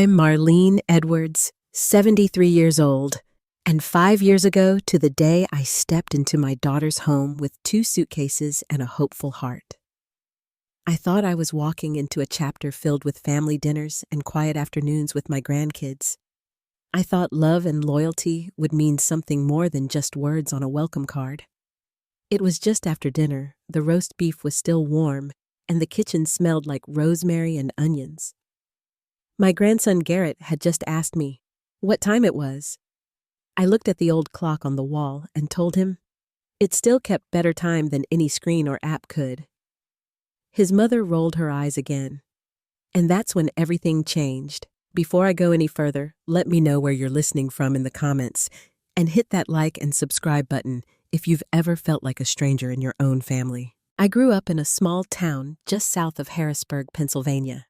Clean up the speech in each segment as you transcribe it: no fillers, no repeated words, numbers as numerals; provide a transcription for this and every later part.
I'm Marlene Edwards, 73 years old, and 5 years ago to the day I stepped into my daughter's home with 2 suitcases and a hopeful heart. I thought I was walking into a chapter filled with family dinners and quiet afternoons with my grandkids. I thought love and loyalty would mean something more than just words on a welcome card. It was just after dinner, the roast beef was still warm, and the kitchen smelled like rosemary and onions. My grandson Garrett had just asked me what time it was. I looked at the old clock on the wall and told him it still kept better time than any screen or app could. His mother rolled her eyes again. And that's when everything changed. Before I go any further, let me know where you're listening from in the comments, and hit that like and subscribe button if you've ever felt like a stranger in your own family. I grew up in a small town just south of Harrisburg, Pennsylvania.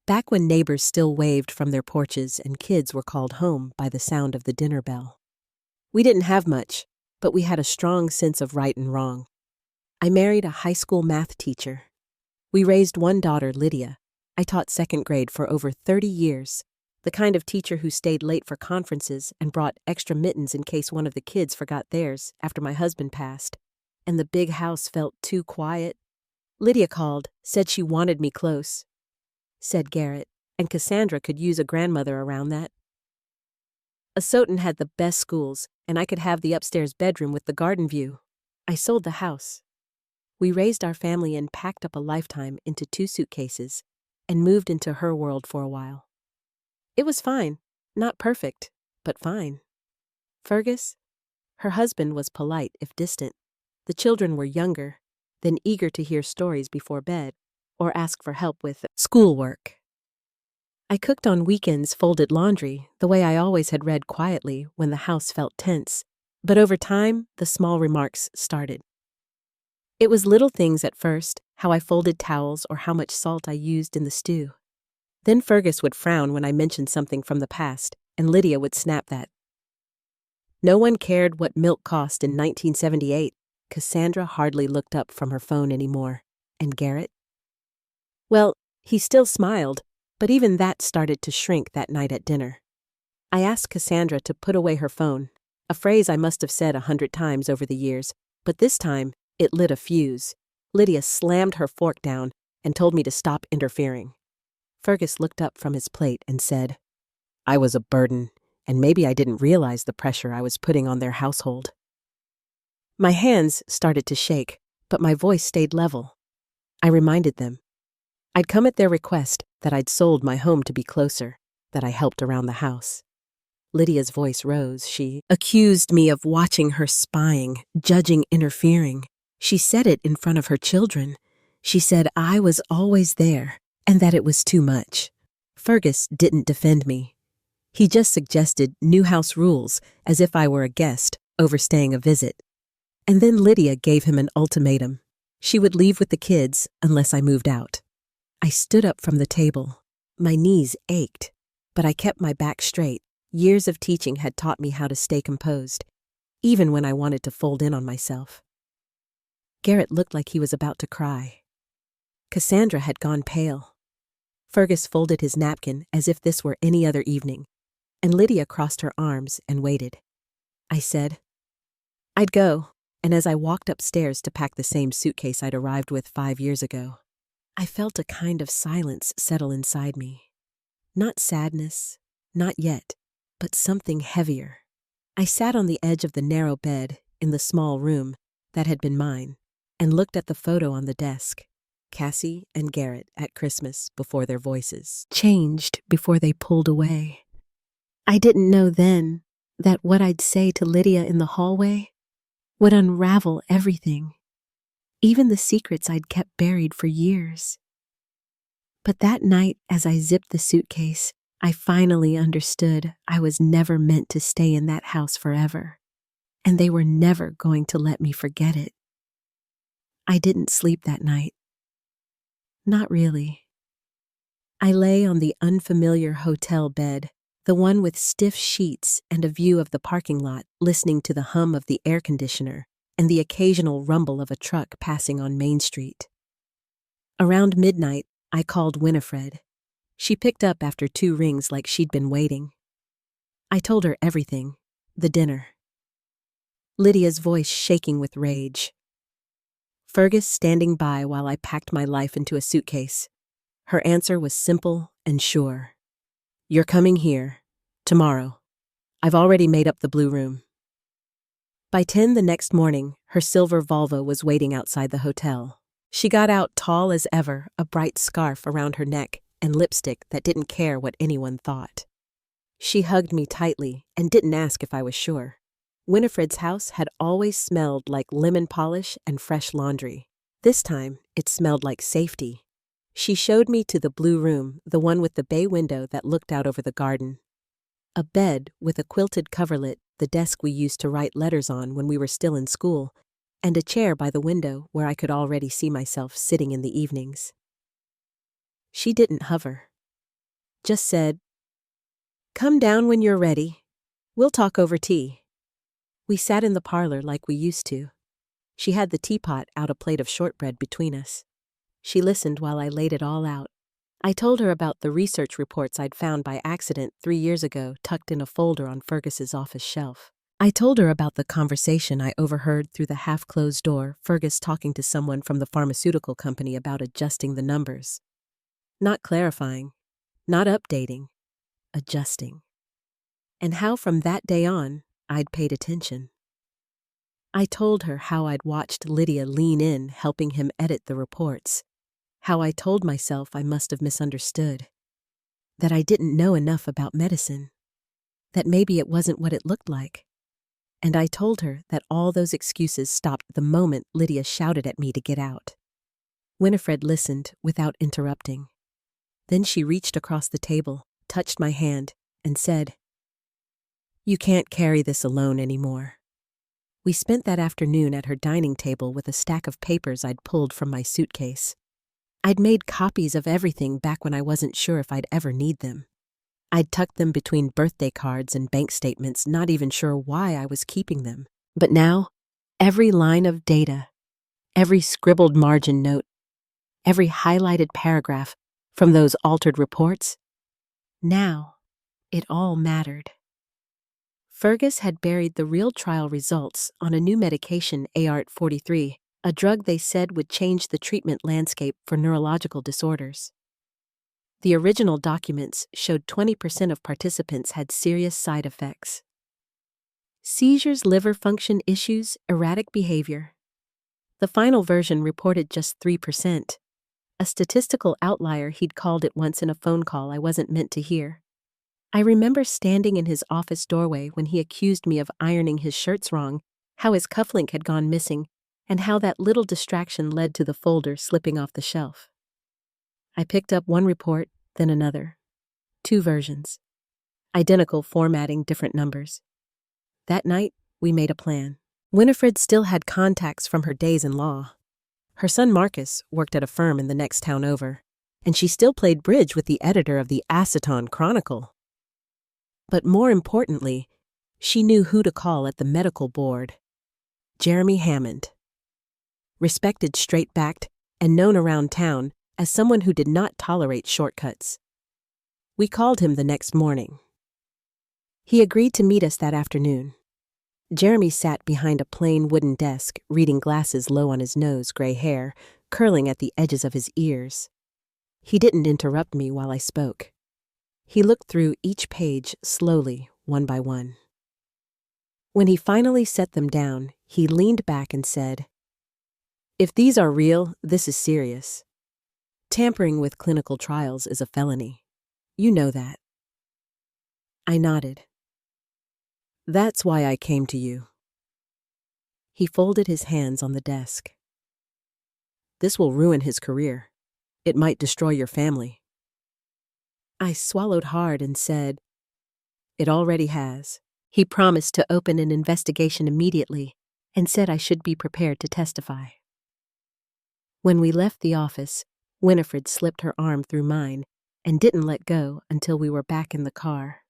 Back when neighbors still waved from their porches and kids were called home by the sound of the dinner bell. We didn't have much, but we had a strong sense of right and wrong. I married a high school math teacher. We raised one daughter, Lydia. I taught 2nd grade for over 30 years, the kind of teacher who stayed late for conferences and brought extra mittens in case one of the kids forgot theirs after my husband passed, and the big house felt too quiet. Lydia called, said she wanted me close, said Garrett, and Cassandra could use a grandmother around that. Asotin had the best schools, and I could have the upstairs bedroom with the garden view. I sold the house. We raised our family and packed up a lifetime into 2 suitcases and moved into her world for a while. It was fine, not perfect, but fine. Fergus? Her husband was polite if distant. The children were younger, then eager to hear stories before bed or ask for help with schoolwork. I cooked on weekends, folded laundry, the way I always had read quietly when the house felt tense, but over time, the small remarks started. It was little things at first, how I folded towels or how much salt I used in the stew. Then Fergus would frown when I mentioned something from the past, and Lydia would snap that. No one cared what milk cost in 1978. Cassandra hardly looked up from her phone anymore. And Garrett? Well, he still smiled, but even that started to shrink that night at dinner. I asked Cassandra to put away her phone, a phrase I must have said 100 times over the years, but this time, it lit a fuse. Lydia slammed her fork down and told me to stop interfering. Fergus looked up from his plate and said, I was a burden, and maybe I didn't realize the pressure I was putting on their household. My hands started to shake, but my voice stayed level. I reminded them. I'd come at their request that I'd sold my home to be closer, that I helped around the house. Lydia's voice rose. She accused me of watching her spying, judging, interfering. She said it in front of her children. She said I was always there and that it was too much. Fergus didn't defend me. He just suggested new house rules as if I were a guest overstaying a visit. And then Lydia gave him an ultimatum. She would leave with the kids unless I moved out. I stood up from the table. My knees ached, but I kept my back straight. Years of teaching had taught me how to stay composed, even when I wanted to fold in on myself. Garrett looked like he was about to cry. Cassandra had gone pale. Fergus folded his napkin as if this were any other evening, and Lydia crossed her arms and waited. I said, I'd go, and as I walked upstairs to pack the same suitcase I'd arrived with 5 years ago, I felt a kind of silence settle inside me. Not sadness, not yet, but something heavier. I sat on the edge of the narrow bed in the small room that had been mine, and looked at the photo on the desk, Cassie and Garrett at Christmas before their voices changed before they pulled away. I didn't know then that what I'd say to Lydia in the hallway would unravel everything, even the secrets I'd kept buried for years. But that night, as I zipped the suitcase, I finally understood I was never meant to stay in that house forever, and they were never going to let me forget it. I didn't sleep that night. Not really. I lay on the unfamiliar hotel bed, the one with stiff sheets and a view of the parking lot, listening to the hum of the air conditioner and the occasional rumble of a truck passing on Main Street. Around midnight, I called Winifred. She picked up after 2 rings like she'd been waiting. I told her everything. The dinner. Lydia's voice shaking with rage. Fergus standing by while I packed my life into a suitcase. Her answer was simple and sure. You're coming here. Tomorrow. I've already made up the blue room. By 10 the next morning, her silver Volvo was waiting outside the hotel. She got out tall as ever, a bright scarf around her neck and lipstick that didn't care what anyone thought. She hugged me tightly and didn't ask if I was sure. Winifred's house had always smelled like lemon polish and fresh laundry. This time, it smelled like safety. She showed me to the blue room, the one with the bay window that looked out over the garden. A bed with a quilted coverlet, the desk we used to write letters on when we were still in school, and a chair by the window where I could already see myself sitting in the evenings. She didn't hover. Just said, "Come down when you're ready. We'll talk over tea." We sat in the parlor like we used to. She had the teapot out a plate of shortbread between us. She listened while I laid it all out. I told her about the research reports I'd found by accident 3 years ago tucked in a folder on Fergus's office shelf. I told her about the conversation I overheard through the half-closed door, Fergus talking to someone from the pharmaceutical company about adjusting the numbers. Not clarifying, not updating, adjusting. And how from that day on, I'd paid attention. I told her how I'd watched Lydia lean in, helping him edit the reports. How I told myself I must have misunderstood. That I didn't know enough about medicine. That maybe it wasn't what it looked like. And I told her that all those excuses stopped the moment Lydia shouted at me to get out. Winifred listened without interrupting. Then she reached across the table, touched my hand, and said, "You can't carry this alone anymore." We spent that afternoon at her dining table with a stack of papers I'd pulled from my suitcase. I'd made copies of everything back when I wasn't sure if I'd ever need them. I'd tucked them between birthday cards and bank statements, not even sure why I was keeping them. But now, every line of data, every scribbled margin note, every highlighted paragraph from those altered reports, now, it all mattered. Fergus had buried the real trial results on a new medication, ART-43, a drug they said would change the treatment landscape for neurological disorders. The original documents showed 20% of participants had serious side effects. Seizures, liver function issues, erratic behavior. The final version reported just 3%, a statistical outlier he'd called it once in a phone call I wasn't meant to hear. I remember standing in his office doorway when he accused me of ironing his shirts wrong, how his cufflink had gone missing, and how that little distraction led to the folder slipping off the shelf. I picked up one report, then another. 2 versions. Identical formatting, different numbers. That night, we made a plan. Winifred still had contacts from her days in law. Her son Marcus worked at a firm in the next town over, and she still played bridge with the editor of the Acetone Chronicle. But more importantly, she knew who to call at the medical board. Jeremy Hammond. Respected, straight-backed, and known around town as someone who did not tolerate shortcuts. We called him the next morning. He agreed to meet us that afternoon. Jeremy sat behind a plain wooden desk, reading glasses low on his nose, gray hair curling at the edges of his ears. He didn't interrupt me while I spoke. He looked through each page slowly, one by one. When he finally set them down, he leaned back and said, "If these are real, this is serious. Tampering with clinical trials is a felony. You know that." I nodded. "That's why I came to you." He folded his hands on the desk. "This will ruin his career. It might destroy your family." I swallowed hard and said, "It already has." He promised to open an investigation immediately and said I should be prepared to testify. When we left the office, Winifred slipped her arm through mine and didn't let go until we were back in the car.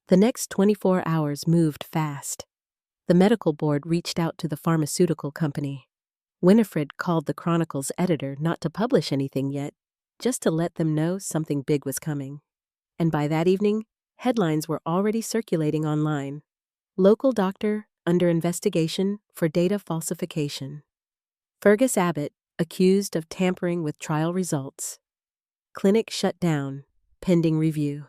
The next 24 hours moved fast. The medical board reached out to the pharmaceutical company. Winifred called the Chronicle's editor not to publish anything yet, just to let them know something big was coming. And by that evening, headlines were already circulating online. Local doctor under investigation for data falsification. Fergus Abbott accused of tampering with trial results. Clinic shut down, pending review.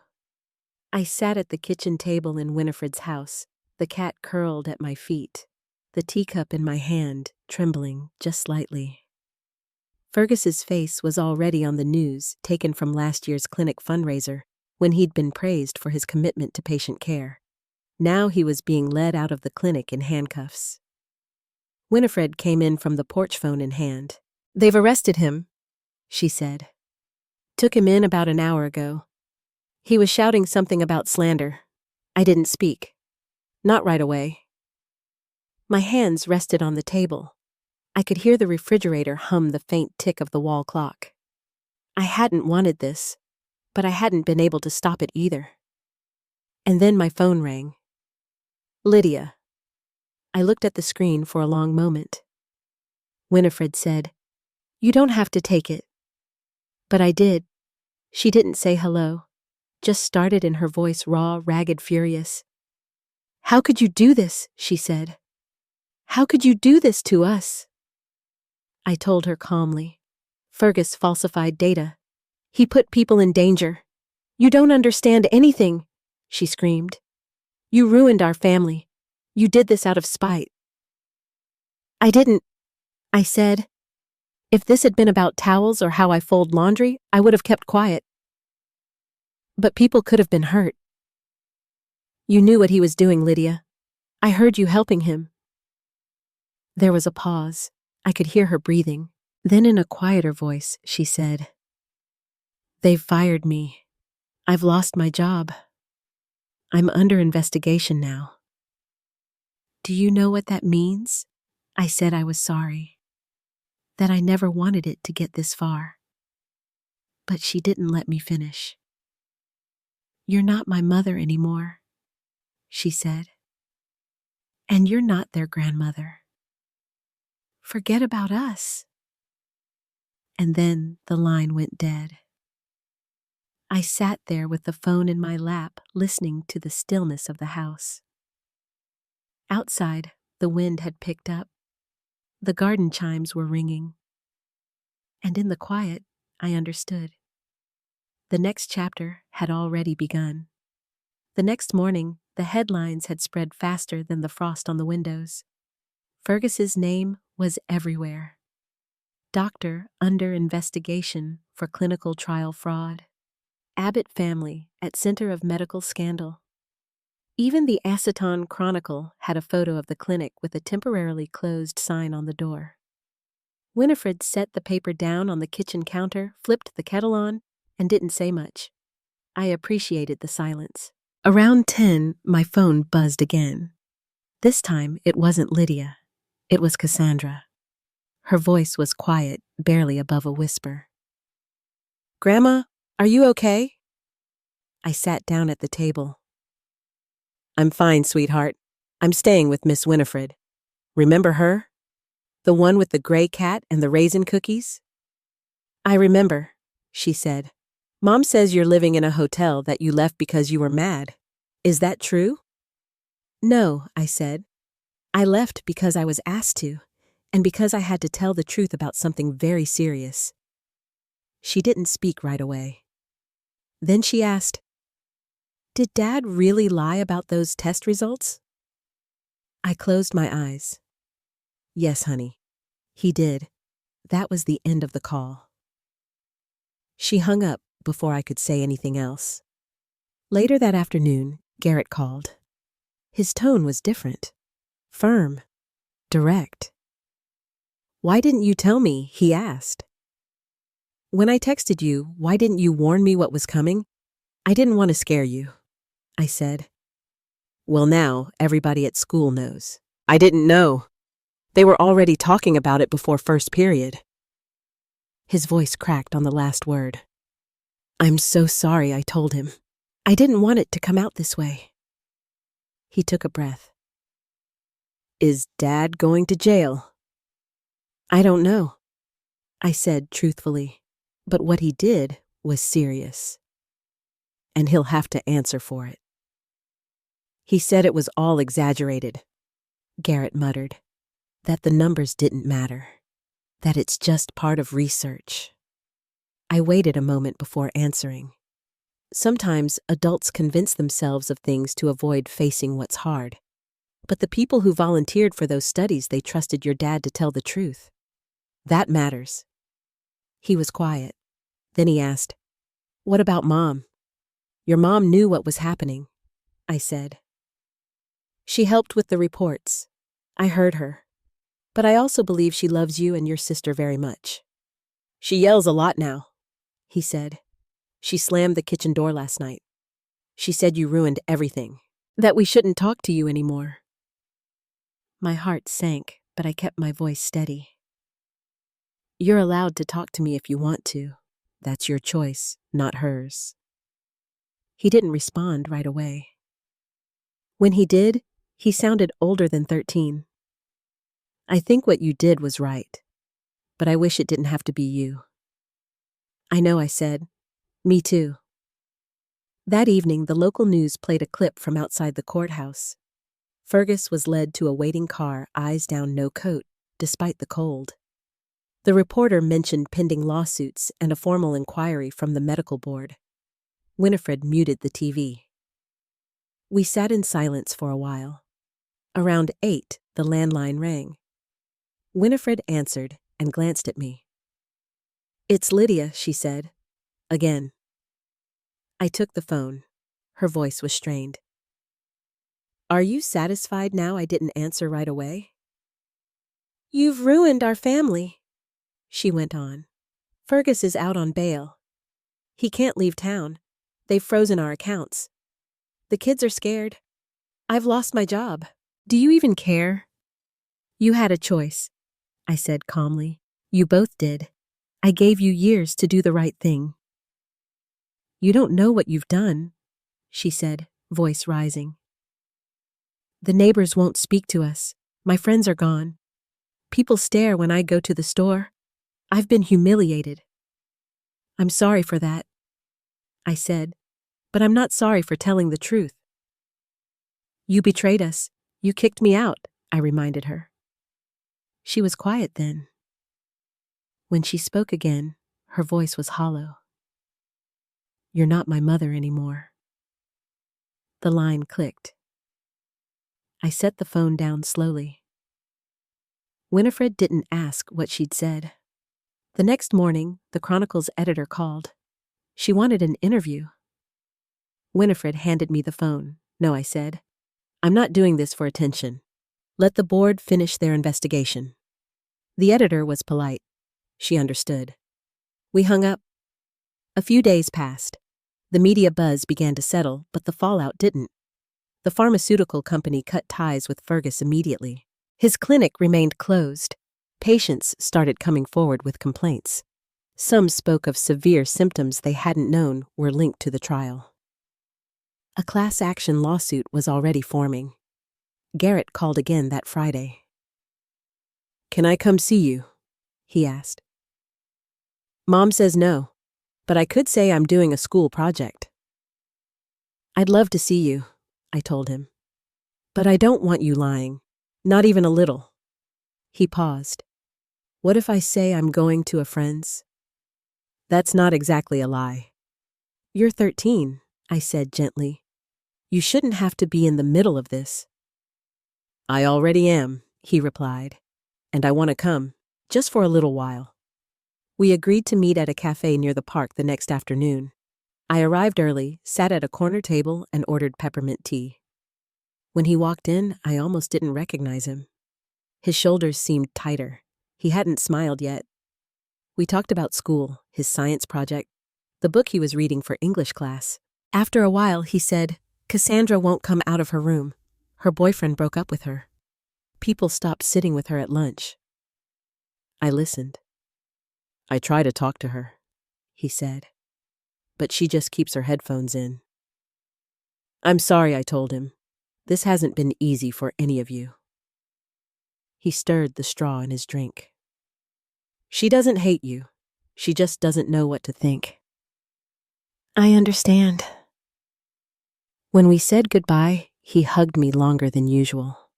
I sat at the kitchen table in Winifred's house, the cat curled at my feet, the teacup in my hand, trembling just slightly. Fergus's face was already on the news, taken from last year's clinic fundraiser, when he'd been praised for his commitment to patient care. Now he was being led out of the clinic in handcuffs. Winifred came in from the porch phone in hand. "They've arrested him," she said. "Took him in about an hour ago. He was shouting something about slander. I didn't speak. Not right away." My hands rested on the table. I could hear the refrigerator hum the faint tick of the wall clock. I hadn't wanted this, but I hadn't been able to stop it either. And then my phone rang. "Lydia." I looked at the screen for a long moment. Winifred said, "You don't have to take it." But I did. She didn't say hello, just started in her voice raw, ragged, furious. "How could you do this?" she said. "How could you do this to us?" I told her calmly. "Fergus falsified data. He put people in danger. You don't understand anything," she screamed. "You ruined our family. You did this out of spite." "I didn't," I said. "If this had been about towels or how I fold laundry, I would have kept quiet. But people could have been hurt." "You knew what he was doing, Lydia. I heard you helping him." There was a pause. I could hear her breathing. Then in a quieter voice, she said, "They've fired me. I've lost my job. I'm under investigation now." "Do you know what that means?" I said I was sorry. That I never wanted it to get this far. But she didn't let me finish. "You're not my mother anymore," she said. "And you're not their grandmother. Forget about us." And then the line went dead. I sat there with the phone in my lap, listening to the stillness of the house. Outside, the wind had picked up. The garden chimes were ringing. And in the quiet, I understood. The next chapter had already begun. The next morning, the headlines had spread faster than the frost on the windows. Fergus's name was everywhere. Doctor under investigation for clinical trial fraud. Abbott family at center of medical scandal. Even the Acetone Chronicle had a photo of the clinic with a temporarily closed sign on the door. Winifred set the paper down on the kitchen counter, flipped the kettle on, and didn't say much. I appreciated the silence. Around 10, my phone buzzed again. This time, it wasn't Lydia. It was Cassandra. Her voice was quiet, barely above a whisper. "Grandma, are you okay?" I sat down at the table. "I'm fine, sweetheart. I'm staying with Miss Winifred. Remember her? The one with the gray cat and the raisin cookies?" "I remember," she said. "Mom says you're living in a hotel that you left because you were mad. Is that true?" "No," I said. "I left because I was asked to, and because I had to tell the truth about something very serious." She didn't speak right away. Then she asked, "Did Dad really lie about those test results?" I closed my eyes. "Yes, honey. He did." That was the end of the call. She hung up before I could say anything else. Later that afternoon, Garrett called. His tone was different. Firm. Direct. "Why didn't you tell me?" he asked. "When I texted you, why didn't you warn me what was coming?" "I didn't want to scare you," I said. "Well, now everybody at school knows." "I didn't know. They were already talking about it before first period." His voice cracked on the last word. "I'm so sorry," I told him. "I didn't want it to come out this way." He took a breath. "Is Dad going to jail?" "I don't know," I said truthfully. But what he did was serious, and he'll have to answer for it. He said it was all exaggerated, Garrett muttered, that the numbers didn't matter, that it's just part of research. I waited a moment before answering. Sometimes adults convince themselves of things to avoid facing what's hard. But the people who volunteered for those studies, they trusted your dad to tell the truth. That matters. He was quiet. Then he asked, "What about Mom?" "Your mom knew what was happening," I said. "She helped with the reports. I heard her. But I also believe she loves you and your sister very much." "She yells a lot now," he said. "She slammed the kitchen door last night. She said you ruined everything, that we shouldn't talk to you anymore." My heart sank, but I kept my voice steady. "You're allowed to talk to me if you want to. That's your choice, not hers." He didn't respond right away. When he did, he sounded older than 13. "I think what you did was right, but I wish it didn't have to be you." "I know," I said. "Me too." That evening, the local news played a clip from outside the courthouse. Fergus was led to a waiting car, eyes down, no coat, despite the cold. The reporter mentioned pending lawsuits and a formal inquiry from the medical board. Winifred muted the TV. We sat in silence for a while. Around 8, the landline rang. Winifred answered and glanced at me. "It's Lydia," she said. "Again." I took the phone. Her voice was strained. "Are you satisfied now I didn't answer right away?" "You've ruined our family," she went on. "Fergus is out on bail. He can't leave town. They've frozen our accounts. The kids are scared. I've lost my job. Do you even care?" "You had a choice," I said calmly. "You both did. I gave you years to do the right thing." "You don't know what you've done," she said, voice rising. "The neighbors won't speak to us. My friends are gone. People stare when I go to the store. I've been humiliated." "I'm sorry for that," I said, "but I'm not sorry for telling the truth." "You betrayed us. You kicked me out," I reminded her. She was quiet then. When she spoke again, her voice was hollow. "You're not my mother anymore." The line clicked. I set the phone down slowly. Winifred didn't ask what she'd said. The next morning, the Chronicle's editor called. She wanted an interview. Winifred handed me the phone. "No," I said. "I'm not doing this for attention. Let the board finish their investigation." The editor was polite. She understood. We hung up. A few days passed. The media buzz began to settle, but the fallout didn't. The pharmaceutical company cut ties with Fergus immediately. His clinic remained closed. Patients started coming forward with complaints. Some spoke of severe symptoms they hadn't known were linked to the trial. A class action lawsuit was already forming. Garrett called again that Friday. "Can I come see you?" he asked. "Mom says no, but I could say I'm doing a school project." "I'd love to see you," I told him. "But I don't want you lying, not even a little." He paused. "What if I say I'm going to a friend's?" "That's not exactly a lie." "You're 13, I said gently. "You shouldn't have to be in the middle of this." "I already am," he replied, "and I want to come, just for a little while." We agreed to meet at a cafe near the park the next afternoon. I arrived early, sat at a corner table, and ordered peppermint tea. When he walked in, I almost didn't recognize him. His shoulders seemed tighter. He hadn't smiled yet. We talked about school, his science project, the book he was reading for English class. After a while, he said, "Cassandra won't come out of her room. Her boyfriend broke up with her. People stopped sitting with her at lunch." I listened. "I try to talk to her," he said, "but she just keeps her headphones in." "I'm sorry," I told him. "This hasn't been easy for any of you." He stirred the straw in his drink. "She doesn't hate you. She just doesn't know what to think. I understand. When we said goodbye, he hugged me longer than usual.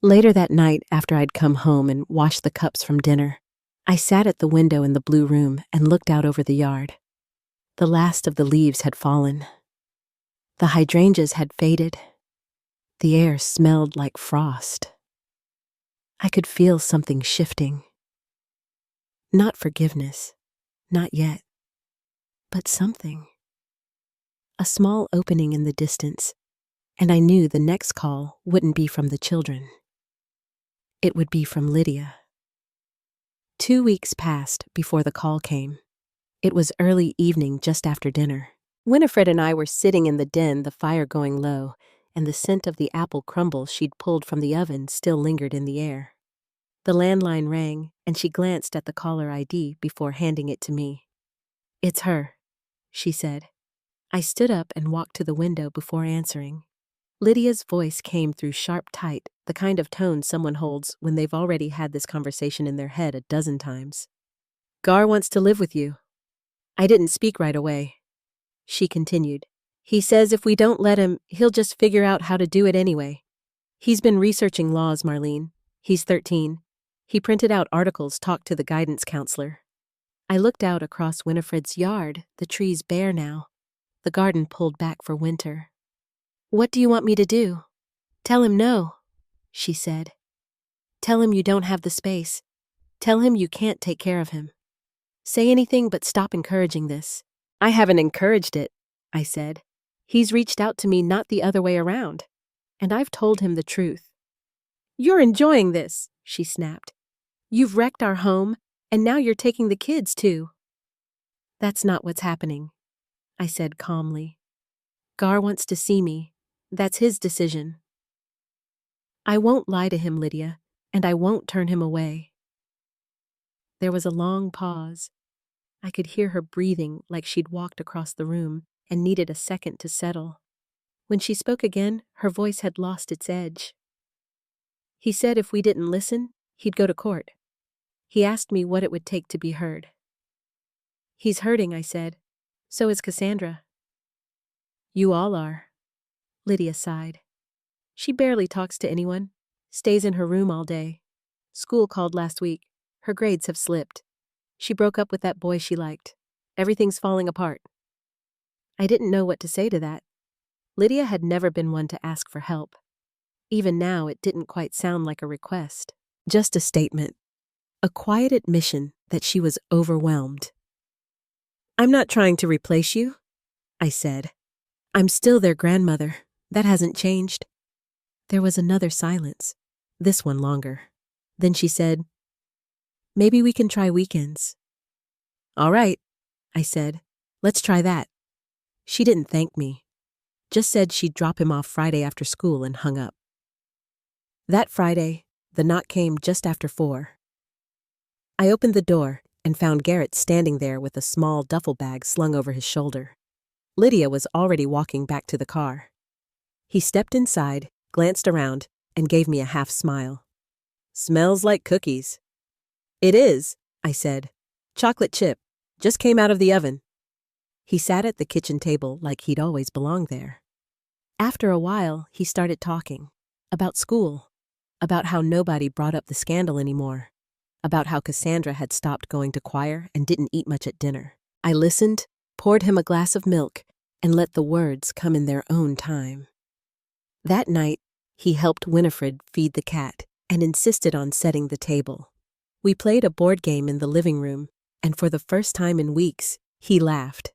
Later that night, after I'd come home and washed the cups from dinner, I sat at the window in the blue room and looked out over the yard. The last of the leaves had fallen. The hydrangeas had faded. The air smelled like frost. I could feel something shifting. Not forgiveness, not yet, but something. A small opening in the distance, and I knew the next call wouldn't be from the children. It would be from Lydia. 2 weeks passed before the call came. It was early evening just after dinner. Winifred and I were sitting in the den, the fire going low, and the scent of the apple crumbles she'd pulled from the oven still lingered in the air. The landline rang, and she glanced at the caller ID before handing it to me. "It's her," she said. I stood up and walked to the window before answering. Lydia's voice came through sharp tight, the kind of tone someone holds when they've already had this conversation in their head a dozen times. "Gar wants to live with you." I didn't speak right away. She continued. "He says if we don't let him, he'll just figure out how to do it anyway. He's been researching laws, Marlene. He's 13. He printed out articles, talked to the guidance counselor." I looked out across Winifred's yard, the trees bare now, the garden pulled back for winter. "What do you want me to do?" "Tell him no," she said. "Tell him you don't have the space. Tell him you can't take care of him. Say anything but stop encouraging this." "I haven't encouraged it," I said. "He's reached out to me, not the other way around. And I've told him the truth." "You're enjoying this," she snapped. "You've wrecked our home, and now you're taking the kids too." "That's not what's happening," I said calmly. "Gar wants to see me. That's his decision. I won't lie to him, Lydia, and I won't turn him away." There was a long pause. I could hear her breathing like she'd walked across the room and needed a second to settle. When she spoke again, her voice had lost its edge. "He said if we didn't listen, he'd go to court. He asked me what it would take to be heard." "He's hurting," I said. "So is Cassandra." "You all are." Lydia sighed. "She barely talks to anyone, stays in her room all day. School called last week. Her grades have slipped. She broke up with that boy she liked. Everything's falling apart." I didn't know what to say to that. Lydia had never been one to ask for help. Even now, it didn't quite sound like a request, just a statement, a quiet admission that she was overwhelmed. "I'm not trying to replace you," I said. "I'm still their grandmother. That hasn't changed." There was another silence, this one longer. Then she said, "Maybe we can try weekends." "All right," I said. "Let's try that." She didn't thank me, just said she'd drop him off Friday after school and hung up. That Friday, the knock came just after 4. I opened the door and found Garrett standing there with a small duffel bag slung over his shoulder. Lydia was already walking back to the car. He stepped inside, glanced around, and gave me a half smile. "Smells like cookies." "It is," I said. "Chocolate chip. Just came out of the oven." He sat at the kitchen table like he'd always belonged there. After a while, he started talking. About school. About how nobody brought up the scandal anymore. About how Cassandra had stopped going to choir and didn't eat much at dinner. I listened, poured him a glass of milk, and let the words come in their own time. That night, he helped Winifred feed the cat and insisted on setting the table. We played a board game in the living room, and for the first time in weeks, he laughed.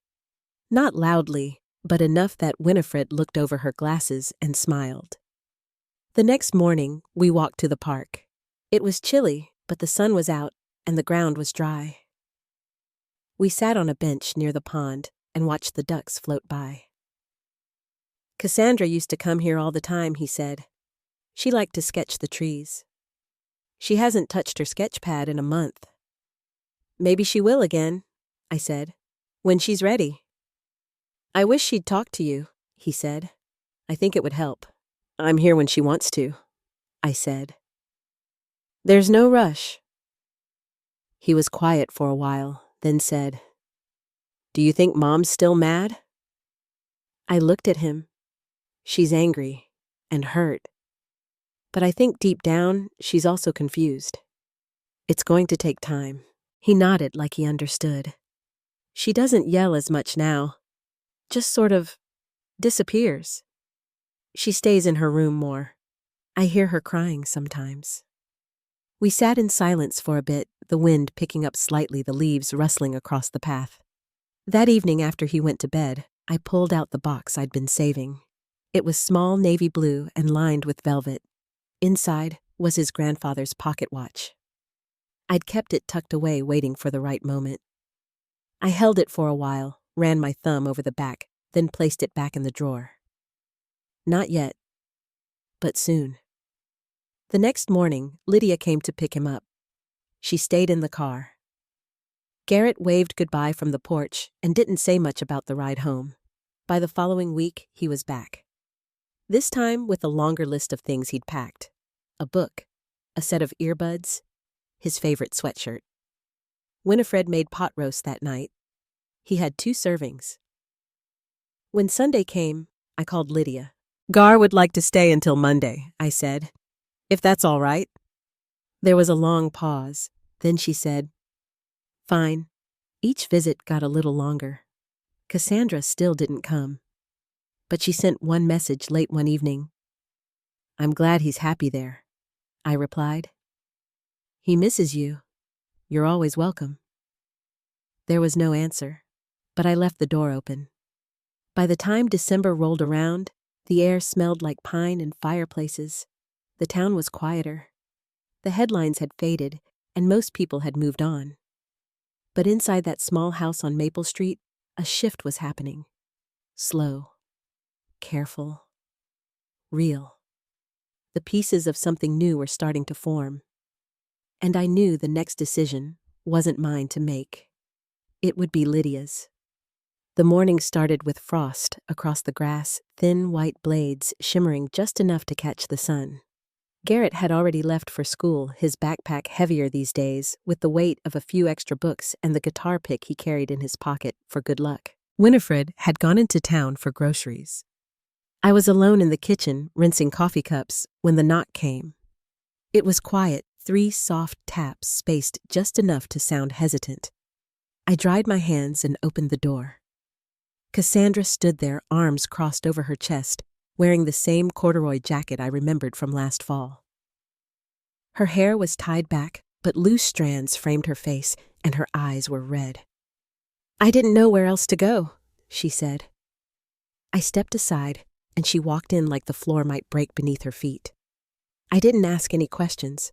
Not loudly, but enough that Winifred looked over her glasses and smiled. The next morning, we walked to the park. It was chilly, but the sun was out and the ground was dry. We sat on a bench near the pond and watched the ducks float by. "Cassandra used to come here all the time," he said. "She liked to sketch the trees. She hasn't touched her sketch pad in a month." "Maybe she will again," I said, "when she's ready." "I wish she'd talk to you," he said. "I think it would help." "I'm here when she wants to," I said. "There's no rush." He was quiet for a while, then said, "Do you think Mom's still mad?" I looked at him. She's angry and hurt. But I think deep down, she's also confused. It's going to take time. He nodded like he understood. She doesn't yell as much now. Just sort of disappears. She stays in her room more. I hear her crying sometimes. We sat in silence for a bit, the wind picking up slightly, the leaves rustling across the path. That evening after he went to bed, I pulled out the box I'd been saving. It was small navy blue and lined with velvet. Inside was his grandfather's pocket watch. I'd kept it tucked away, waiting for the right moment. I held it for a while, ran my thumb over the back, then placed it back in the drawer. Not yet, but soon. The next morning, Lydia came to pick him up. She stayed in the car. Garrett waved goodbye from the porch and didn't say much about the ride home. By the following week, he was back. This time with a longer list of things he'd packed. A book, a set of earbuds, his favorite sweatshirt. Winifred made pot roast that night. He had 2 servings. When Sunday came, I called Lydia. "Gar would like to stay until Monday," I said. "If that's all right." There was a long pause. Then she said, "Fine." Each visit got a little longer. Cassandra still didn't come. But she sent one message late one evening. "I'm glad he's happy there," I replied. "He misses you. You're always welcome." There was no answer, but I left the door open. By the time December rolled around, the air smelled like pine and fireplaces. The town was quieter. The headlines had faded, and most people had moved on. But inside that small house on Maple Street, a shift was happening. Slow, careful, real. The pieces of something new were starting to form. And I knew the next decision wasn't mine to make. It would be Lydia's. The morning started with frost across the grass, thin white blades shimmering just enough to catch the sun. Garrett had already left for school, his backpack heavier these days, with the weight of a few extra books and the guitar pick he carried in his pocket for good luck. Winifred had gone into town for groceries. I was alone in the kitchen, rinsing coffee cups, when the knock came. It was quiet, 3 soft taps spaced just enough to sound hesitant. I dried my hands and opened the door. Cassandra stood there, arms crossed over her chest, wearing the same corduroy jacket I remembered from last fall. Her hair was tied back, but loose strands framed her face, and her eyes were red. "I didn't know where else to go," she said. I stepped aside, and she walked in like the floor might break beneath her feet. I didn't ask any questions,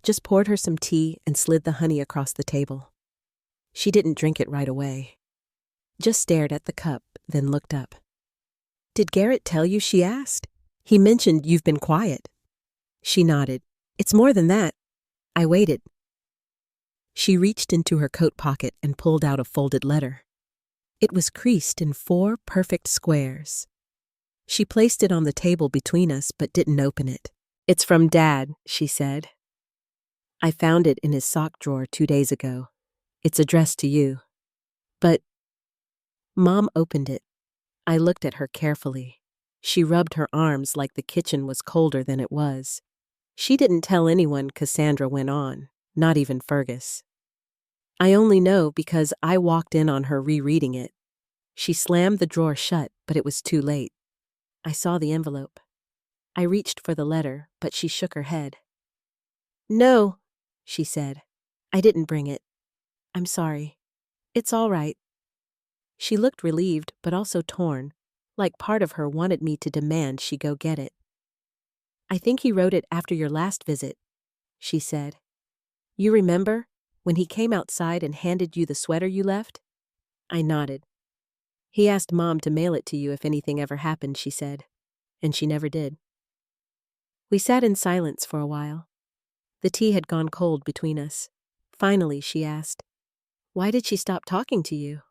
just poured her some tea and slid the honey across the table. She didn't drink it right away. Just stared at the cup, then looked up. "Did Garrett tell you?" she asked. "He mentioned you've been quiet." She nodded. "It's more than that." I waited. She reached into her coat pocket and pulled out a folded letter. It was creased in 4 perfect squares. She placed it on the table between us but didn't open it. "It's from Dad," she said. "I found it in his sock drawer 2 days ago. It's addressed to you." "But—" Mom opened it. I looked at her carefully. She rubbed her arms like the kitchen was colder than it was. "She didn't tell anyone," Cassandra went on, "not even Fergus. I only know because I walked in on her rereading it." She slammed the drawer shut, but it was too late. I saw the envelope. I reached for the letter, but she shook her head. "No," she said. "I didn't bring it. I'm sorry. It's all right." She looked relieved, but also torn, like part of her wanted me to demand she go get it. "I think he wrote it after your last visit," she said. "You remember, when he came outside and handed you the sweater you left?" I nodded. "He asked Mom to mail it to you if anything ever happened," she said, and she never did. We sat in silence for a while. The tea had gone cold between us. Finally, she asked, "Why did she stop talking to you?"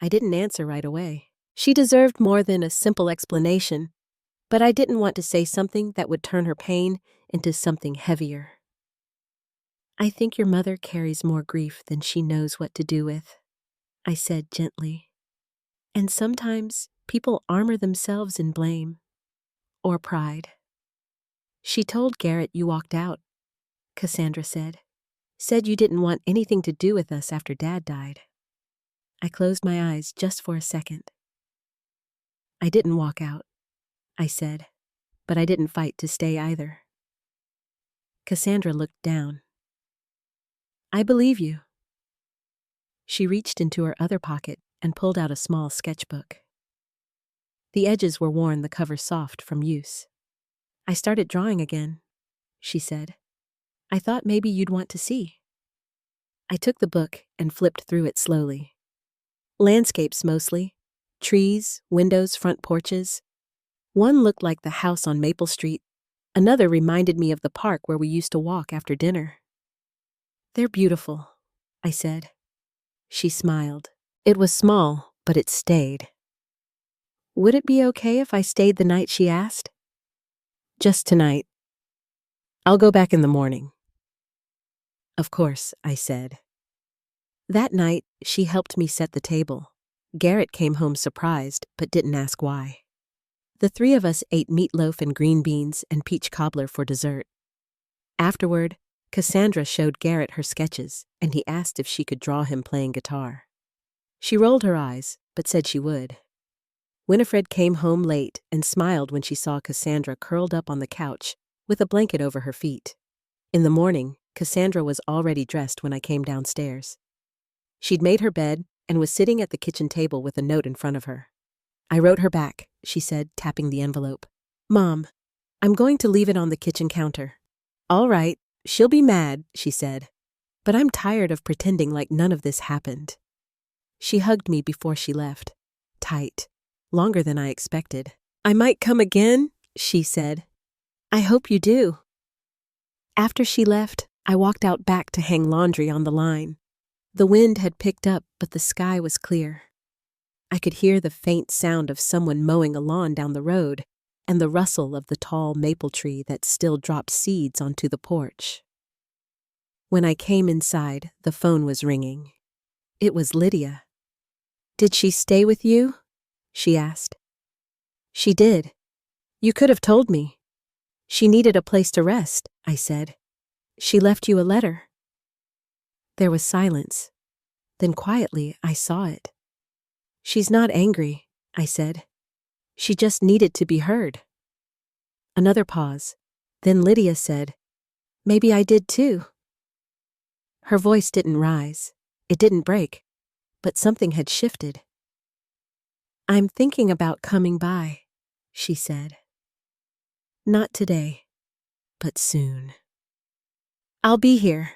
I didn't answer right away. She deserved more than a simple explanation, but I didn't want to say something that would turn her pain into something heavier. I think your mother carries more grief than she knows what to do with, I said gently. And sometimes people armor themselves in blame or pride. She told Garrett you walked out, Cassandra said. Said you didn't want anything to do with us after Dad died. I closed my eyes just for a second. I didn't walk out, I said, but I didn't fight to stay either. Cassandra looked down. I believe you. She reached into her other pocket and pulled out a small sketchbook. The edges were worn, the cover soft from use. I started drawing again, she said. I thought maybe you'd want to see. I took the book and flipped through it slowly. Landscapes mostly. Trees, windows, front porches. One looked like the house on Maple Street. Another reminded me of the park where we used to walk after dinner. They're beautiful, I said. She smiled. It was small, but it stayed. Would it be okay if I stayed the night, she asked? Just tonight. I'll go back in the morning. Of course, I said. That night, she helped me set the table. Garrett came home surprised, but didn't ask why. The three of us ate meatloaf and green beans and peach cobbler for dessert. Afterward, Cassandra showed Garrett her sketches, and he asked if she could draw him playing guitar. She rolled her eyes, but said she would. Winifred came home late and smiled when she saw Cassandra curled up on the couch with a blanket over her feet. In the morning, Cassandra was already dressed when I came downstairs. She'd made her bed and was sitting at the kitchen table with a note in front of her. I wrote her back, she said, tapping the envelope. Mom, I'm going to leave it on the kitchen counter. All right, she'll be mad, she said. But I'm tired of pretending like none of this happened. She hugged me before she left. Tight. Longer than I expected. I might come again, she said. I hope you do. After she left, I walked out back to hang laundry on the line. The wind had picked up, but the sky was clear. I could hear the faint sound of someone mowing a lawn down the road and the rustle of the tall maple tree that still dropped seeds onto the porch. When I came inside, the phone was ringing. It was Lydia. Did she stay with you? She asked. She did. You could have told me. She needed a place to rest, I said. She left you a letter. There was silence. Then quietly, I saw it. She's not angry, I said. She just needed to be heard. Another pause. Then Lydia said, Maybe I did too. Her voice didn't rise. It didn't break. But something had shifted. I'm thinking about coming by, she said. Not today, but soon. I'll be here,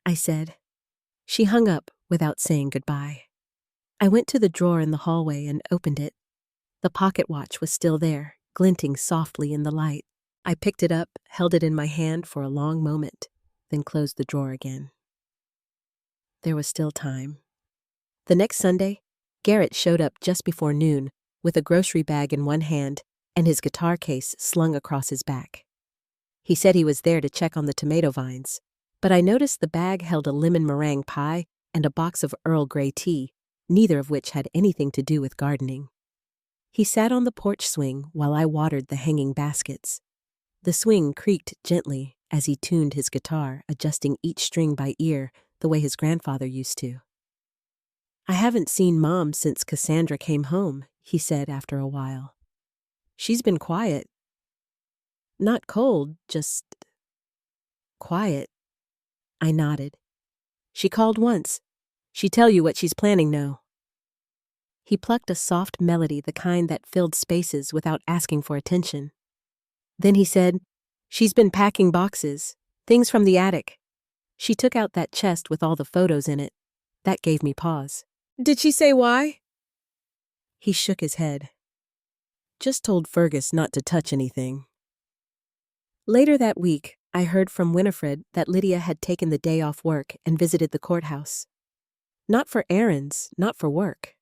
I said. She hung up without saying goodbye. I went to the drawer in the hallway and opened it. The pocket watch was still there, glinting softly in the light. I picked it up, held it in my hand for a long moment, then closed the drawer again. There was still time. The next Sunday, Garrett showed up just before noon with a grocery bag in one hand and his guitar case slung across his back. He said he was there to check on the tomato vines, but I noticed the bag held a lemon meringue pie and a box of Earl Grey tea, neither of which had anything to do with gardening. He sat on the porch swing while I watered the hanging baskets. The swing creaked gently as he tuned his guitar, adjusting each string by ear the way his grandfather used to. I haven't seen Mom since Cassandra came home, he said after a while. She's been quiet. Not cold, just quiet. I nodded. She called once. She tell you what she's planning now. He plucked a soft melody, the kind that filled spaces without asking for attention. Then he said, She's been packing boxes, things from the attic. She took out that chest with all the photos in it. That gave me pause. Did she say why? He shook his head. Just told Fergus not to touch anything. Later that week, I heard from Winifred that Lydia had taken the day off work and visited the courthouse. Not for errands, not for work.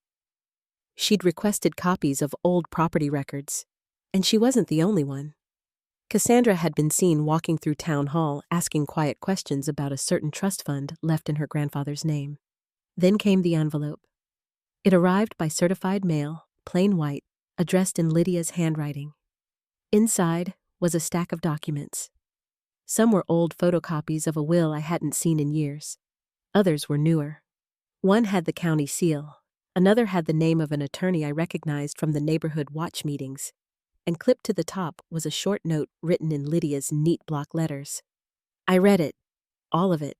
She'd requested copies of old property records, and she wasn't the only one. Cassandra had been seen walking through town hall asking quiet questions about a certain trust fund left in her grandfather's name. Then came the envelope. It arrived by certified mail, plain white, addressed in Lydia's handwriting. Inside was a stack of documents. Some were old photocopies of a will I hadn't seen in years. Others were newer. One had the county seal. Another had the name of an attorney I recognized from the neighborhood watch meetings. And clipped to the top was a short note written in Lydia's neat block letters. I read it. All of it.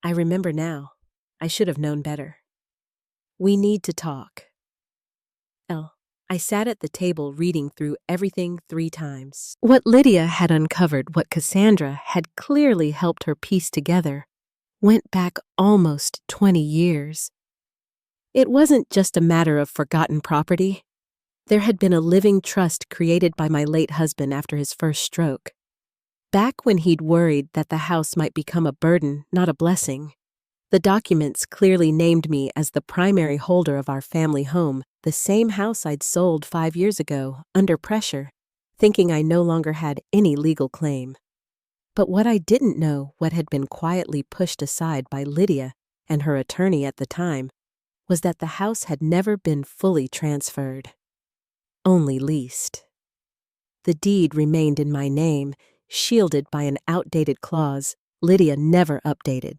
I remember now. I should have known better. We need to talk. I sat at the table reading through everything 3 times. What Lydia had uncovered, what Cassandra had clearly helped her piece together, went back almost 20 years. It wasn't just a matter of forgotten property. There had been a living trust created by my late husband after his first stroke. Back when he'd worried that the house might become a burden, not a blessing. The documents clearly named me as the primary holder of our family home, the same house I'd sold 5 years ago, under pressure, thinking I no longer had any legal claim. But what I didn't know, what had been quietly pushed aside by Lydia and her attorney at the time, was that the house had never been fully transferred. Only leased. The deed remained in my name, shielded by an outdated clause Lydia never updated.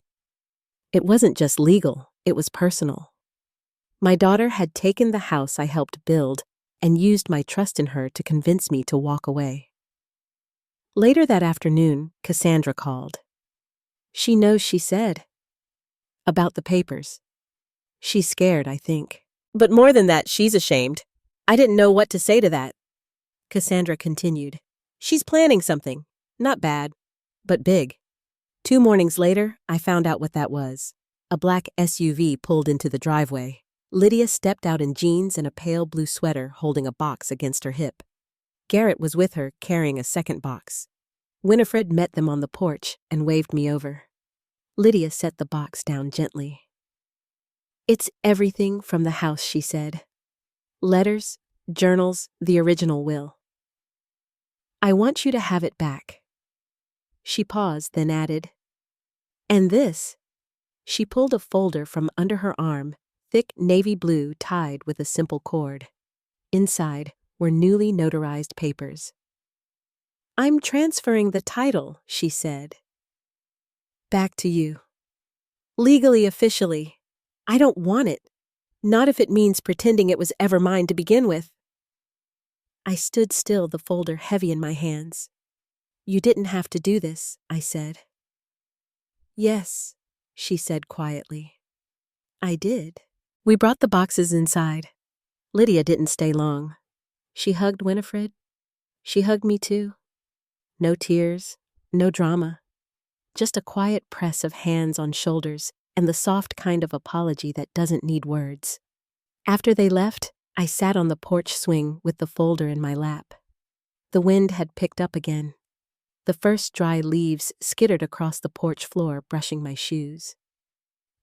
It wasn't just legal, it was personal. My daughter had taken the house I helped build and used my trust in her to convince me to walk away. Later that afternoon, Cassandra called. She knows, she said. About the papers. She's scared, I think. But more than that, she's ashamed. I didn't know what to say to that. Cassandra continued. She's planning something. Not bad, but big. 2 mornings later, I found out what that was. A black SUV pulled into the driveway. Lydia stepped out in jeans and a pale blue sweater, holding a box against her hip. Garrett was with her, carrying a second box. Winifred met them on the porch and waved me over. Lydia set the box down gently. It's everything from the house, she said. Letters, journals, the original will. I want you to have it back. She paused, then added, and this. She pulled a folder from under her arm, thick navy blue tied with a simple cord. Inside were newly notarized papers. I'm transferring the title, she said. Back to you. Legally, officially. I don't want it. Not if it means pretending it was ever mine to begin with. I stood still, the folder heavy in my hands. You didn't have to do this, I said. Yes, she said quietly. I did. We brought the boxes inside. Lydia didn't stay long. She hugged Winifred. She hugged me too. No tears, no drama. Just a quiet press of hands on shoulders and the soft kind of apology that doesn't need words. After they left, I sat on the porch swing with the folder in my lap. The wind had picked up again. The first dry leaves skittered across the porch floor, brushing my shoes.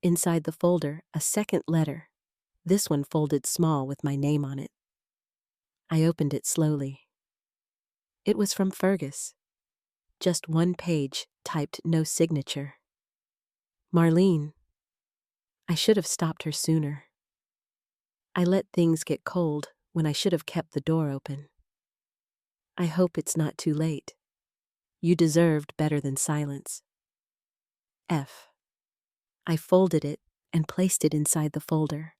Inside the folder, a second letter, this one folded small with my name on it. I opened it slowly. It was from Fergus. Just 1 page, typed no signature. Marlene. I should have stopped her sooner. I let things get cold when I should have kept the door open. I hope it's not too late. You deserved better than silence. F. I folded it and placed it inside the folder.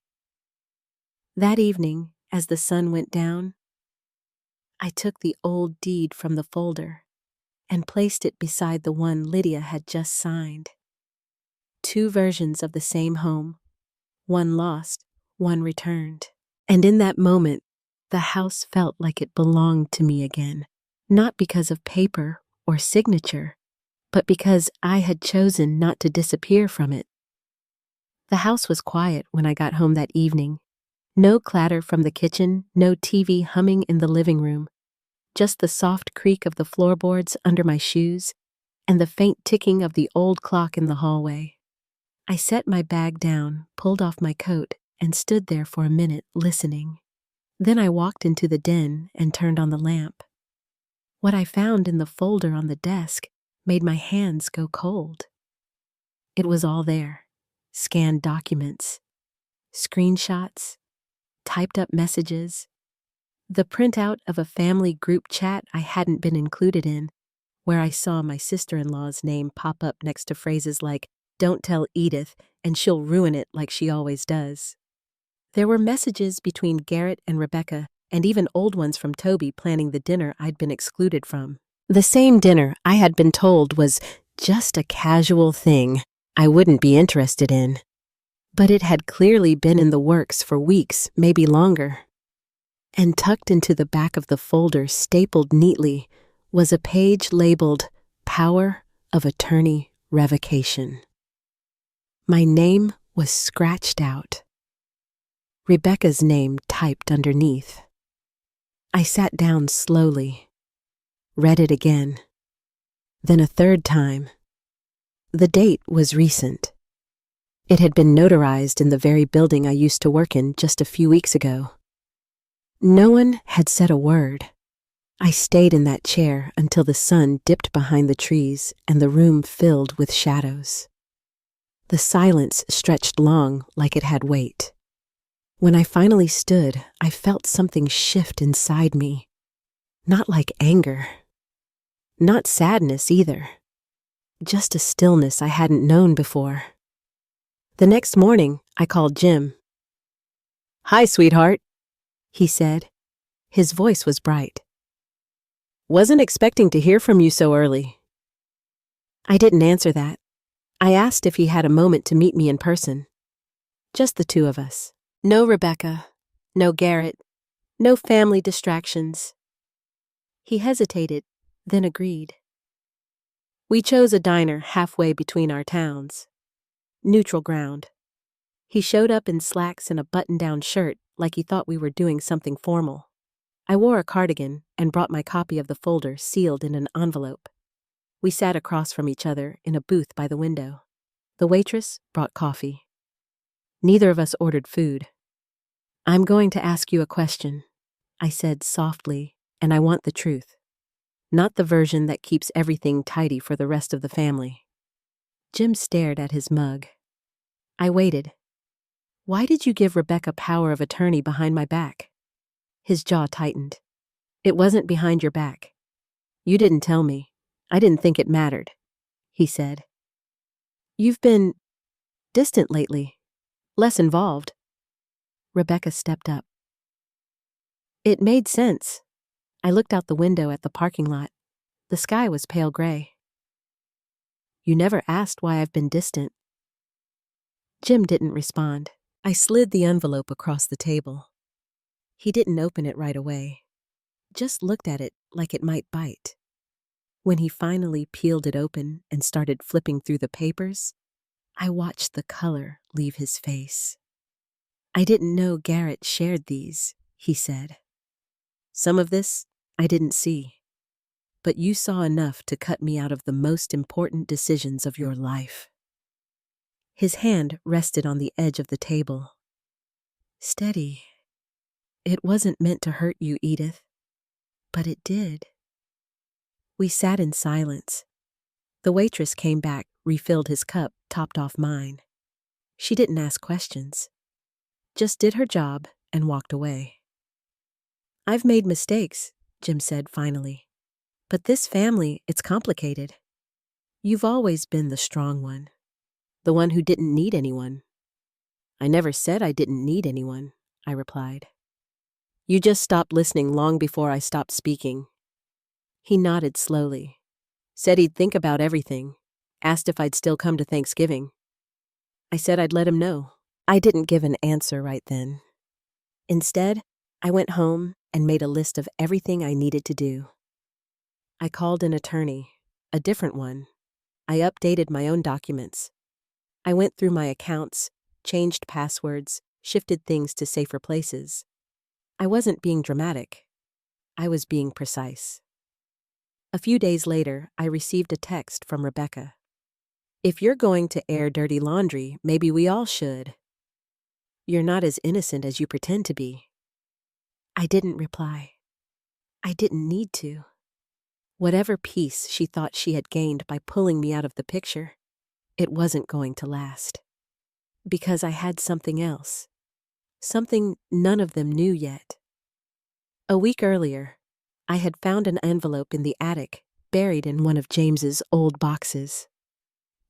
That evening, as the sun went down, I took the old deed from the folder and placed it beside the one Lydia had just signed. 2 versions of the same home, one lost, one returned. And in that moment, the house felt like it belonged to me again, not because of paper or signature, but because I had chosen not to disappear from it. The house was quiet when I got home that evening. No clatter from the kitchen, no TV humming in the living room, just the soft creak of the floorboards under my shoes and the faint ticking of the old clock in the hallway. I set my bag down, pulled off my coat, and stood there for a minute, listening. Then I walked into the den and turned on the lamp. What I found in the folder on the desk made my hands go cold. It was all there: scanned documents, screenshots, typed up messages, the printout of a family group chat I hadn't been included in, where I saw my sister-in-law's name pop up next to phrases like, "Don't tell Edith, and she'll ruin it like she always does." There were messages between Garrett and Rebecca, and even old ones from Toby planning the dinner I'd been excluded from. The same dinner I had been told was just a casual thing I wouldn't be interested in. But it had clearly been in the works for weeks, maybe longer. And tucked into the back of the folder, stapled neatly, was a page labeled Power of Attorney Revocation. My name was scratched out. Rebecca's name typed underneath. I sat down slowly, read it again, then a third time. The date was recent. It had been notarized in the very building I used to work in just a few weeks ago. No one had said a word. I stayed in that chair until the sun dipped behind the trees and the room filled with shadows. The silence stretched long, like it had weight. When I finally stood, I felt something shift inside me. Not like anger. Not sadness either. Just a stillness I hadn't known before. The next morning, I called Jim. "Hi, sweetheart," he said. His voice was bright. "Wasn't expecting to hear from you so early." I didn't answer that. I asked if he had a moment to meet me in person. Just the two of us. No Rebecca, no Garrett, no family distractions. He hesitated, then agreed. We chose a diner halfway between our towns. Neutral ground. He showed up in slacks and a button-down shirt like he thought we were doing something formal. I wore a cardigan and brought my copy of the folder sealed in an envelope. We sat across from each other in a booth by the window. The waitress brought coffee. Neither of us ordered food. "I'm going to ask you a question," I said softly, "and I want the truth. Not the version that keeps everything tidy for the rest of the family." Jim stared at his mug. I waited. "Why did you give Rebecca power of attorney behind my back?" His jaw tightened. "It wasn't behind your back. You didn't tell me. I didn't think it mattered," he said. "You've been distant lately, less involved." Rebecca stepped up. It made sense. I looked out the window at the parking lot. The sky was pale gray. "You never asked why I've been distant." Jim didn't respond. I slid the envelope across the table. He didn't open it right away, just looked at it like it might bite. When he finally peeled it open and started flipping through the papers, I watched the color leave his face. "I didn't know Garrett shared these," he said. "Some of this I didn't see, but you saw enough to cut me out of the most important decisions of your life." His hand rested on the edge of the table. "Steady. It wasn't meant to hurt you, Edith, but it did." We sat in silence. The waitress came back, refilled his cup, topped off mine. She didn't ask questions, just did her job and walked away. "I've made mistakes," Jim said finally. "But this family, it's complicated. You've always been the strong one, the one who didn't need anyone." "I never said I didn't need anyone," I replied. "You just stopped listening long before I stopped speaking." He nodded slowly. Said he'd think about everything. Asked if I'd still come to Thanksgiving. I said I'd let him know. I didn't give an answer right then. Instead, I went home and made a list of everything I needed to do. I called an attorney, a different one. I updated my own documents. I went through my accounts, changed passwords, shifted things to safer places. I wasn't being dramatic. I was being precise. A few days later, I received a text from Rebecca. "If you're going to air dirty laundry, maybe we all should. You're not as innocent as you pretend to be." I didn't reply. I didn't need to. Whatever peace she thought she had gained by pulling me out of the picture, it wasn't going to last. Because I had something else. Something none of them knew yet. A week earlier, I had found an envelope in the attic, buried in one of James's old boxes.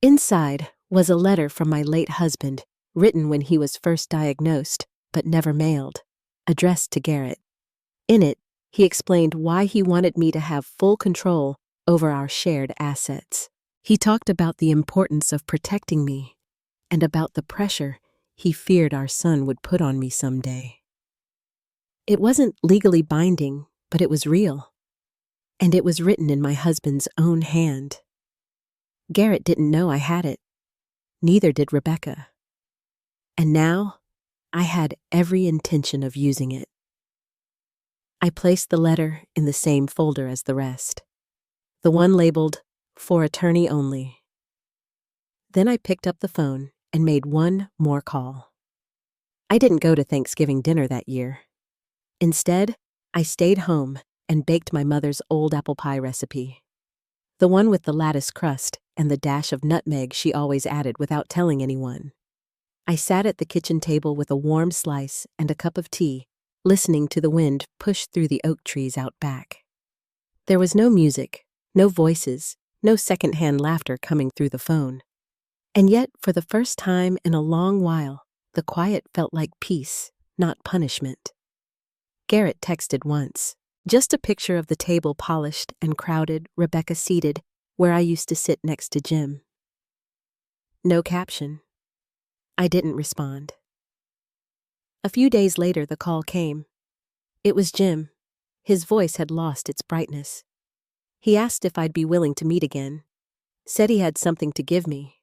Inside was a letter from my late husband, written when he was first diagnosed, but never mailed, addressed to Garrett. In it, he explained why he wanted me to have full control over our shared assets. He talked about the importance of protecting me and about the pressure he feared our son would put on me someday. It wasn't legally binding, but it was real, and it was written in my husband's own hand. Garrett didn't know I had it. Neither did Rebecca. And now, I had every intention of using it. I placed the letter in the same folder as the rest, the one labeled, "For Attorney Only." Then I picked up the phone and made one more call. I didn't go to Thanksgiving dinner that year. Instead, I stayed home and baked my mother's old apple pie recipe, the one with the lattice crust and the dash of nutmeg she always added without telling anyone. I sat at the kitchen table with a warm slice and a cup of tea, listening to the wind push through the oak trees out back. There was no music, no voices, no secondhand laughter coming through the phone. And yet, for the first time in a long while, the quiet felt like peace, not punishment. Garrett texted once, just a picture of the table polished and crowded, Rebecca seated, where I used to sit next to Jim. No caption. I didn't respond. A few days later, the call came. It was Jim. His voice had lost its brightness. He asked if I'd be willing to meet again. Said he had something to give me.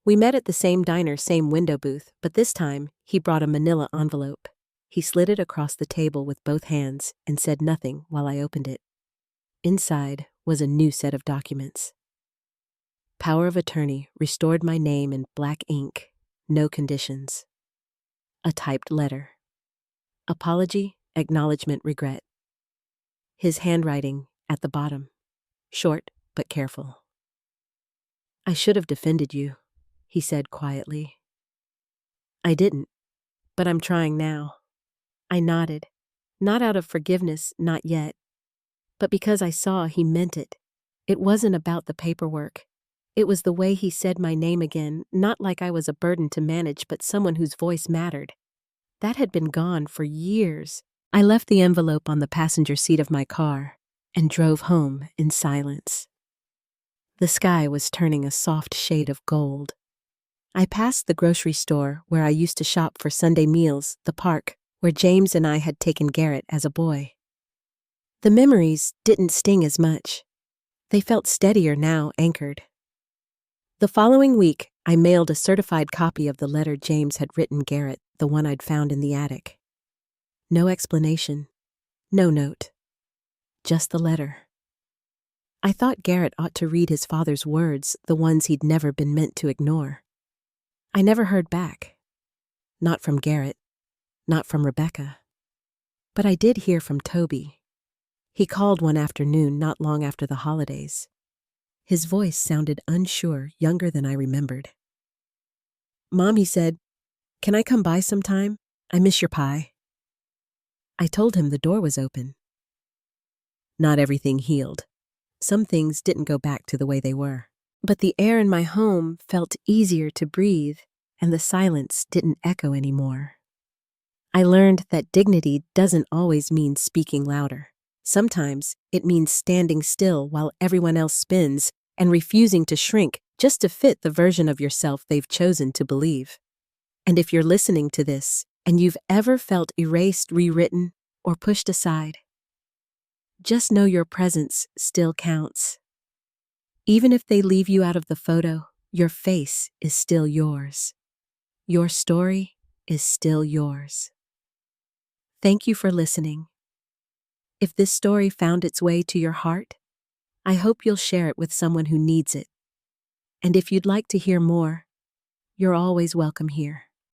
We met at the same diner, same window booth, but this time he brought a manila envelope. He slid it across the table with both hands and said nothing while I opened it. Inside was a new set of documents. Power of attorney restored my name in black ink, no conditions. A typed letter. Apology, acknowledgement, regret. His handwriting at the bottom, short but careful. I should have defended you, he said quietly. I didn't, but I'm trying now. I nodded, not out of forgiveness, not yet, but because I saw he meant it. It wasn't about the paperwork. It was the way he said my name again, not like I was a burden to manage, but someone whose voice mattered. That had been gone for years. I left the envelope on the passenger seat of my car and drove home in silence. The sky was turning a soft shade of gold. I passed the grocery store where I used to shop for Sunday meals, the park where James and I had taken Garrett as a boy. The memories didn't sting as much. They felt steadier now, anchored. The following week, I mailed a certified copy of the letter James had written Garrett, the one I'd found in the attic. No explanation, no note, just the letter. I thought Garrett ought to read his father's words, the ones he'd never been meant to ignore. I never heard back. Not from Garrett, not from Rebecca. But I did hear from Toby. He called one afternoon not long after the holidays. His voice sounded unsure, younger than I remembered. "Mom," he said, "can I come by sometime? I miss your pie." I told him the door was open. Not everything healed. Some things didn't go back to the way they were. But the air in my home felt easier to breathe, and the silence didn't echo anymore. I learned that dignity doesn't always mean speaking louder. Sometimes it means standing still while everyone else spins and refusing to shrink just to fit the version of yourself they've chosen to believe. And if you're listening to this and you've ever felt erased, rewritten, or pushed aside, just know your presence still counts. Even if they leave you out of the photo, your face is still yours. Your story is still yours. Thank you for listening. If this story found its way to your heart, I hope you'll share it with someone who needs it. And if you'd like to hear more, you're always welcome here.